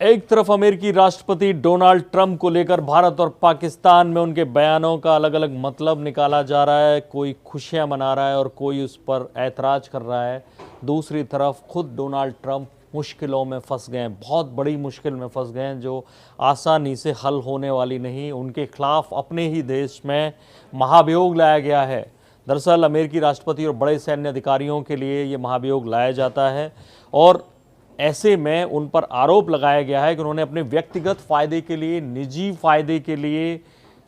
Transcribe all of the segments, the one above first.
एक तरफ अमेरिकी राष्ट्रपति डोनाल्ड ट्रंप को लेकर भारत और पाकिस्तान में उनके बयानों का अलग अलग मतलब निकाला जा रहा है। कोई खुशियां मना रहा है और कोई उस पर ऐतराज कर रहा है। दूसरी तरफ खुद डोनाल्ड ट्रंप मुश्किलों में फंस गए हैं, बहुत बड़ी मुश्किल में फंस गए हैं जो आसानी से हल होने वाली नहीं। उनके खिलाफ अपने ही देश में महाभियोग लाया गया है। दरअसल अमेरिकी राष्ट्रपति और बड़े सैन्य अधिकारियों के लिए ये महाभियोग लाया जाता है और ऐसे में उन पर आरोप लगाया गया है कि उन्होंने अपने व्यक्तिगत फ़ायदे के लिए, निजी फ़ायदे के लिए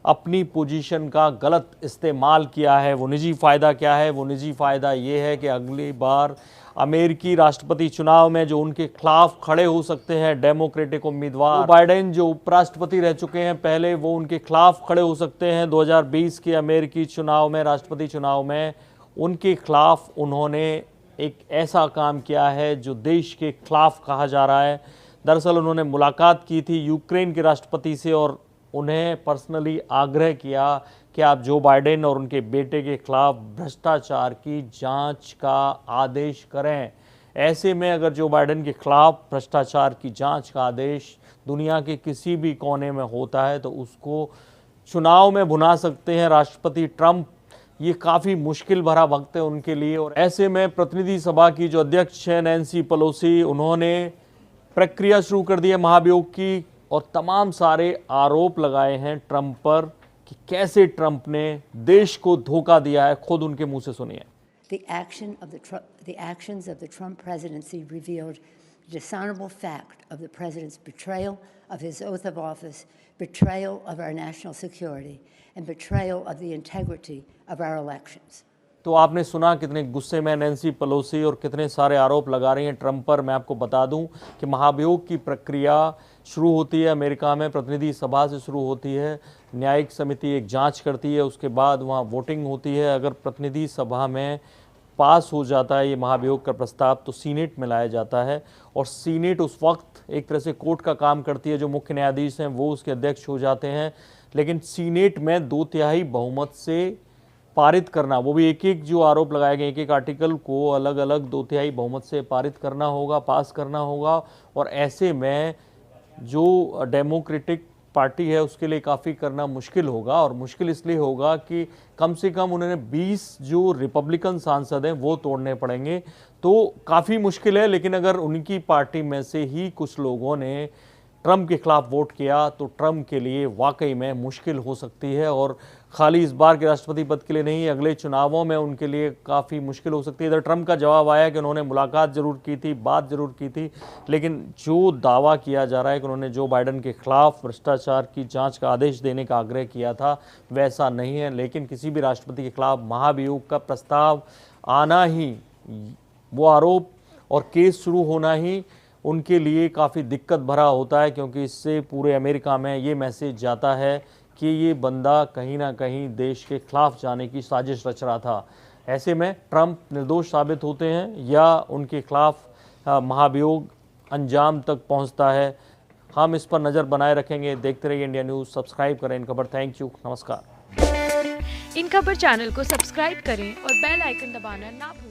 अपनी पोजीशन का गलत इस्तेमाल किया है। वो निजी फ़ायदा क्या है? वो निजी फ़ायदा ये है कि अगली बार अमेरिकी राष्ट्रपति चुनाव में जो उनके खिलाफ खड़े हो सकते हैं डेमोक्रेटिक उम्मीदवार बाइडेन, जो उपराष्ट्रपति रह चुके हैं पहले, वो उनके खिलाफ खड़े हो सकते हैं 2020 के अमेरिकी चुनाव में, राष्ट्रपति चुनाव में। उनके खिलाफ उन्होंने एक ऐसा काम किया है जो देश के खिलाफ कहा जा रहा है। दरअसल उन्होंने मुलाकात की थी यूक्रेन के राष्ट्रपति से और उन्हें पर्सनली आग्रह किया कि आप जो बाइडेन और उनके बेटे के खिलाफ भ्रष्टाचार की जांच का आदेश करें। ऐसे में अगर जो बाइडेन के खिलाफ भ्रष्टाचार की जांच का आदेश दुनिया के किसी भी कोने में होता है तो उसको चुनाव में भुना सकते हैं राष्ट्रपति ट्रंप। ये काफ़ी मुश्किल भरा वक्त है उनके लिए। और ऐसे में प्रतिनिधि सभा की जो अध्यक्ष है नैन्सी पेलोसी, उन्होंने प्रक्रिया शुरू कर दी है महाभियोग की और तमाम सारे आरोप लगाए हैं ट्रंप पर कि कैसे ट्रंप ने देश को धोखा दिया है। खुद उनके मुंह से सुनिए। The actions of the Trump presidency revealed dishonorable fact of the president's betrayal of his oath of office, betrayal of our national security, and betrayal of the integrity of our elections. तो आपने सुना कितने गुस्से में Nancy Pelosi और कितने सारे आरोप लगा रही हैं ट्रंप पर। मैं आपको बता दूं कि महाभियोग की प्रक्रिया शुरू होती है अमेरिका में, प्रतिनिधि सभा से शुरू होती है। न्यायिक समिति एक जांच करती है, उसके बाद वहां वोटिंग होती है। अगर प्रतिनिधि सभा में पास हो जाता है ये महाभियोग का प्रस्ताव तो सीनेट में लाया जाता है और सीनेट उस वक्त एक तरह से कोर्ट का काम करती है। जो मुख्य न्यायाधीश हैं वो उसके अध्यक्ष हो जाते हैं, लेकिन सीनेट में 2/3 बहुमत से पारित करना, वो भी एक एक जो आरोप लगाए गए एक एक आर्टिकल को अलग अलग 2/3 बहुमत से पारित करना होगा, पास करना होगा। और ऐसे में जो डेमोक्रेटिक पार्टी है उसके लिए काफ़ी करना मुश्किल होगा। और मुश्किल इसलिए होगा कि कम से कम उन्होंने 20 जो रिपब्लिकन सांसद हैं वो तोड़ने पड़ेंगे, तो काफ़ी मुश्किल है। लेकिन अगर उनकी पार्टी में से ही कुछ लोगों ने ट्रंप के खिलाफ वोट किया तो ट्रंप के लिए वाकई में मुश्किल हो सकती है। और खाली इस बार के राष्ट्रपति पद के लिए नहीं, अगले चुनावों में उनके लिए काफ़ी मुश्किल हो सकती है। इधर ट्रंप का जवाब आया कि उन्होंने मुलाकात जरूर की थी, बात जरूर की थी, लेकिन जो दावा किया जा रहा है कि उन्होंने जो बाइडेन के खिलाफ भ्रष्टाचार की जांच का आदेश देने का आग्रह किया था वैसा नहीं है। लेकिन किसी भी राष्ट्रपति के खिलाफ महाभियोग का प्रस्ताव आना ही, वो आरोप और केस शुरू होना ही उनके लिए काफ़ी दिक्कत भरा होता है, क्योंकि इससे पूरे अमेरिका में ये मैसेज जाता है कि ये बंदा कहीं ना कहीं देश के खिलाफ जाने की साजिश रच रहा था। ऐसे में ट्रंप निर्दोष साबित होते हैं या उनके खिलाफ महाभियोग अंजाम तक पहुंचता है। हम इस पर नज़र बनाए रखेंगे। देखते रहिए इंडिया न्यूज़, सब्सक्राइब करें इन खबर। थैंक यू, नमस्कार। इन खबर चैनल को सब्सक्राइब करें और बेल आइकन दबाना ना भूलें।